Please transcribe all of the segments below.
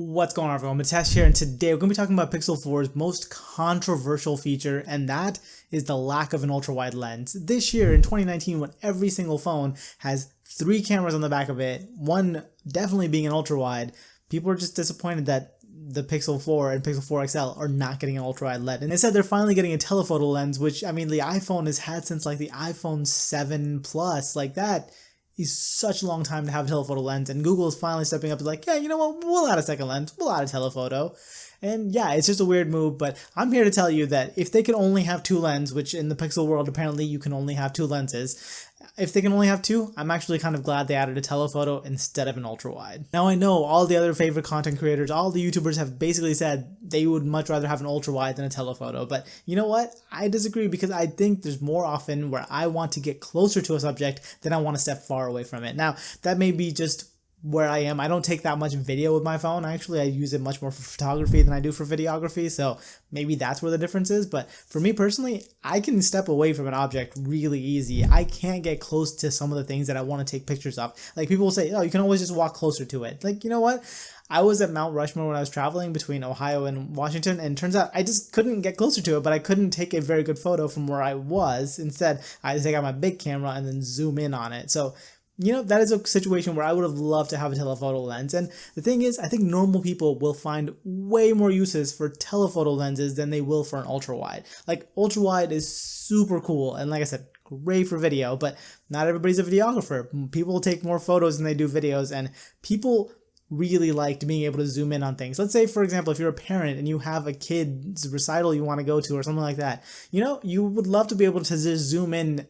What's going on, everyone? Mitesh here, and today we're going to be talking about Pixel 4's most controversial feature, and that is the lack of an ultra-wide lens. This year, in 2019, when every single phone has 3 cameras on the back of it, one definitely being an ultra-wide, people are just disappointed that the Pixel 4 and Pixel 4 XL are not getting an ultra-wide lens. And instead, they're finally getting a telephoto lens, which, I mean, the iPhone has had since like the iPhone 7 Plus, like that. Is such a long time to have a telephoto lens, and Google is finally stepping up to like, yeah, you know what, we'll add a second lens, we'll add a telephoto. And yeah, it's just a weird move, but I'm here to tell you that if they could only have 2 lenses, which in the Pixel world apparently you can only have 2 lenses, if they can only have 2, I'm actually kind of glad they added a telephoto instead of an ultra-wide. Now I know all the other favorite content creators, all the YouTubers have basically said they would much rather have an ultra-wide than a telephoto, but you know what? I disagree because I think there's more often where I want to get closer to a subject than I want to step far away from it. Now, that may be just where I am. I don't take that much video with my phone. Actually, I use it much more for photography than I do for videography, so maybe that's where the difference is. But for me personally, I can step away from an object really easy. I can't get close to some of the things that I want to take pictures of. Like, people will say, oh, you can always just walk closer to it. Like, you know what? I was at Mount Rushmore when I was traveling between Ohio and Washington, and it turns out I just couldn't get closer to it, but I couldn't take a very good photo from where I was. Instead, I had to take out my big camera and then zoom in on it. So, you know, that is a situation where I would have loved to have a telephoto lens. And the thing is, I think normal people will find way more uses for telephoto lenses than they will for an ultra-wide. Like, ultra-wide is super cool, and like I said, great for video, but not everybody's a videographer. People take more photos than they do videos, and people really liked being able to zoom in on things. Let's say, for example, if you're a parent and you have a kid's recital you want to go to or something like that, you know, you would love to be able to just zoom in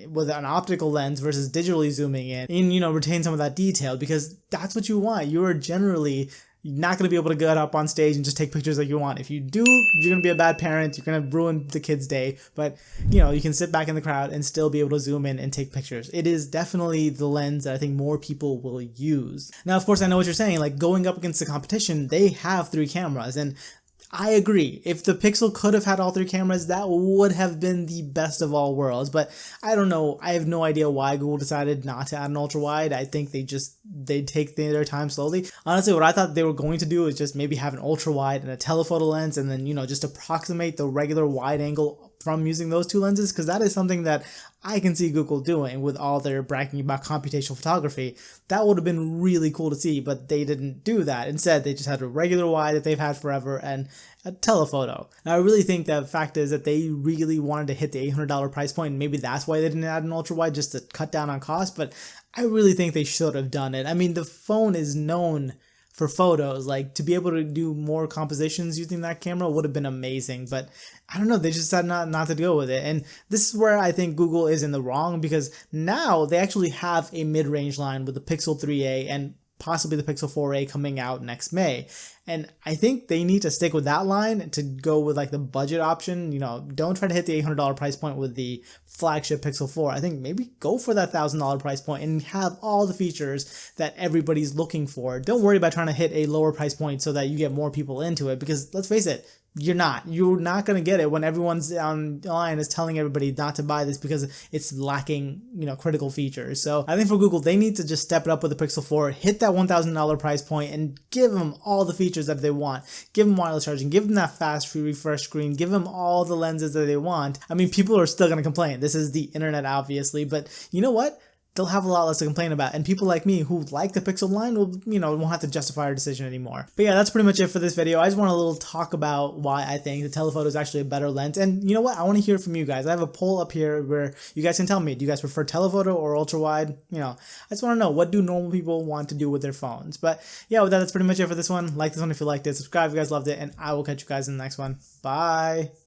with an optical lens versus digitally zooming in and, you know, retain some of that detail, because that's what you want. You're generally not going to be able to get up on stage and just take pictures like you want. If you do, you're going to be a bad parent. You're going to ruin the kid's day. But, you know, you can sit back in the crowd and still be able to zoom in and take pictures. It is definitely the lens that I think more people will use. Now, of course, I know what you're saying. Like, going up against the competition, they have 3 cameras, and I agree. If the Pixel could have had all 3 cameras, that would have been the best of all worlds. But I don't know. I have no idea why Google decided not to add an ultra-wide. I think they take their time slowly. Honestly, what I thought they were going to do is just maybe have an ultra-wide and a telephoto lens, and then, you know, just approximate the regular wide angle from using those 2 lenses, because that is something that I can see Google doing with all their bragging about computational photography. That would have been really cool to see, but they didn't do that. Instead, they just had a regular wide that they've had forever and a telephoto. Now, I really think the fact is that they really wanted to hit the $800 price point, and maybe that's why they didn't add an ultra wide, just to cut down on cost, but I really think they should have done it. I mean, the phone is known for photos. Like, to be able to do more compositions using that camera would have been amazing, but I don't know, they just decided not to go with it. And this is where I think Google is in the wrong, because now they actually have a mid-range line with the Pixel 3a and possibly the Pixel 4a coming out next May. And I think they need to stick with that line to go with like the budget option. You know, don't try to hit the $800 price point with the flagship Pixel 4. I think maybe go for that $1,000 price point and have all the features that everybody's looking for. Don't worry about trying to hit a lower price point so that you get more people into it, because let's face it, you're not going to get it when everyone's online is telling everybody not to buy this because it's lacking, you know, critical features. So I think for Google, they need to just step it up with the Pixel 4, hit that $1,000 price point, and give them all the features that they want. Give them wireless charging, give them that fast refresh screen, give them all the lenses that they want. I mean, people are still going to complain. This is the internet, obviously, but you know what? They'll have a lot less to complain about, and people like me who like the Pixel line will, you know, won't have to justify our decision anymore. But yeah, that's pretty much it for this video. I just want a little talk about why I think the telephoto is actually a better lens. And you know what? I want to hear from you guys. I have a poll up here where you guys can tell me, do you guys prefer telephoto or ultra wide? You know, I just want to know, what do normal people want to do with their phones? But yeah, with that, that's pretty much it for this one. Like this one if you liked it, subscribe if you guys loved it, and I will catch you guys in the next one. Bye.